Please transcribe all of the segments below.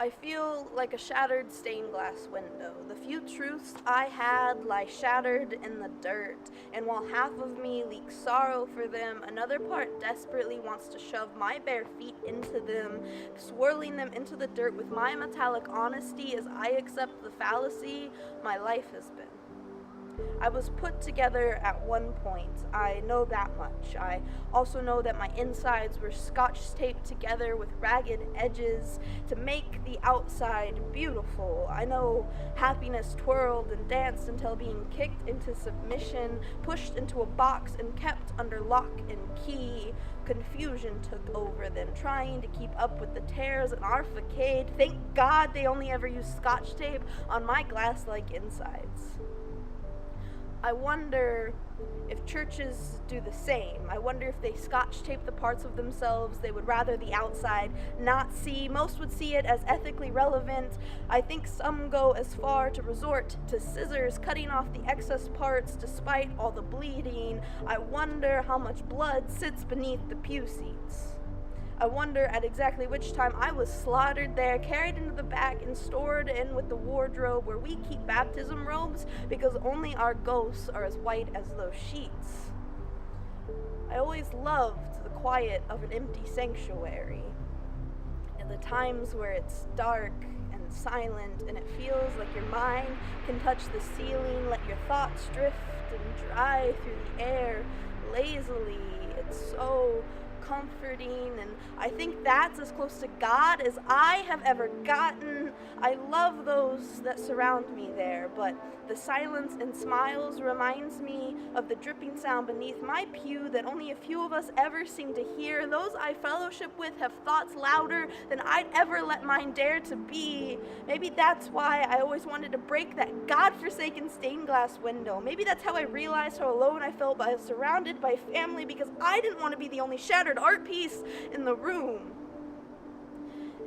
I feel like a shattered stained glass window. The few truths I had lie shattered in the dirt, and while half of me leaks sorrow for them, another part desperately wants to shove my bare feet into them, swirling them into the dirt with my metallic honesty as I accept the fallacy my life has been. I was put together at one point. I know that much. I also know that my insides were scotch taped together with ragged edges to make the outside beautiful. I know happiness twirled and danced until being kicked into submission, pushed into a box, and kept under lock and key. Confusion took over them, trying to keep up with the tears in our facade. Thank God they only ever used scotch tape on my glass-like insides. I wonder if churches do the same. I wonder if they scotch tape the parts of themselves they would rather the outside not see. Most would see it as ethically relevant. I think some go as far to resort to scissors, cutting off the excess parts despite all the bleeding. I wonder how much blood sits beneath the pew seats. I wonder at exactly which time I was slaughtered there, carried into the back, and stored in with the wardrobe where we keep baptism robes because only our ghosts are as white as those sheets. I always loved the quiet of an empty sanctuary, and the times where it's dark and silent and it feels like your mind can touch the ceiling, let your thoughts drift and dry through the air lazily. It's so comforting, and I think that's as close to God as I have ever gotten. I love those that surround me there, but the silence and smiles reminds me of the dripping sound beneath my pew that only a few of us ever seem to hear. Those I fellowship with have thoughts louder than I'd ever let mine dare to be. Maybe that's why I always wanted to break that godforsaken stained glass window. Maybe that's how I realized how alone I felt surrounded by family, because I didn't want to be the only shattered art piece in the room.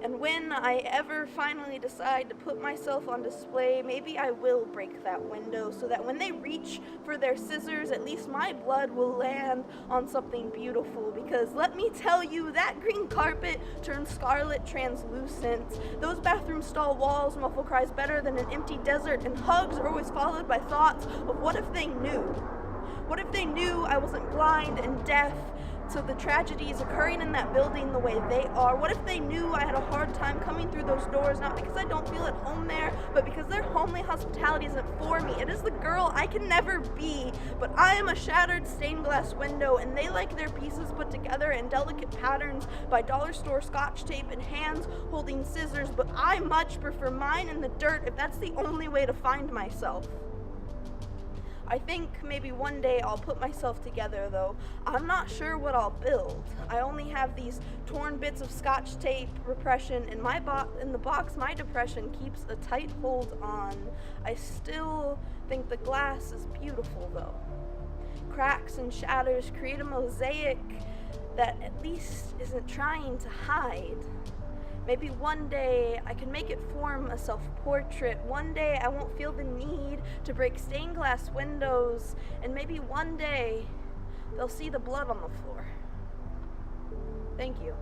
And when I ever finally decide to put myself on display, maybe I will break that window so that when they reach for their scissors, at least my blood will land on something beautiful. Because let me tell you, that green carpet turns scarlet translucent. Those bathroom stall walls muffle cries better than an empty desert, and hugs are always followed by thoughts of what if they knew? What if they knew I wasn't blind and deaf to the tragedies occurring in that building the way they are? What if they knew I had a hard time coming through those doors, not because I don't feel at home there, but because their homely hospitality isn't for me? It is the girl I can never be, but I am a shattered stained glass window, and they like their pieces put together in delicate patterns by dollar store scotch tape and hands holding scissors, but I much prefer mine in the dirt if that's the only way to find myself. I think maybe one day I'll put myself together, though. I'm not sure what I'll build. I only have these torn bits of scotch tape repression in the box my depression keeps a tight hold on. I still think the glass is beautiful, though. Cracks and shatters create a mosaic that at least isn't trying to hide. Maybe one day I can make it form a self-portrait. One day I won't feel the need to break stained glass windows, and maybe one day they'll see the blood on the floor. Thank you.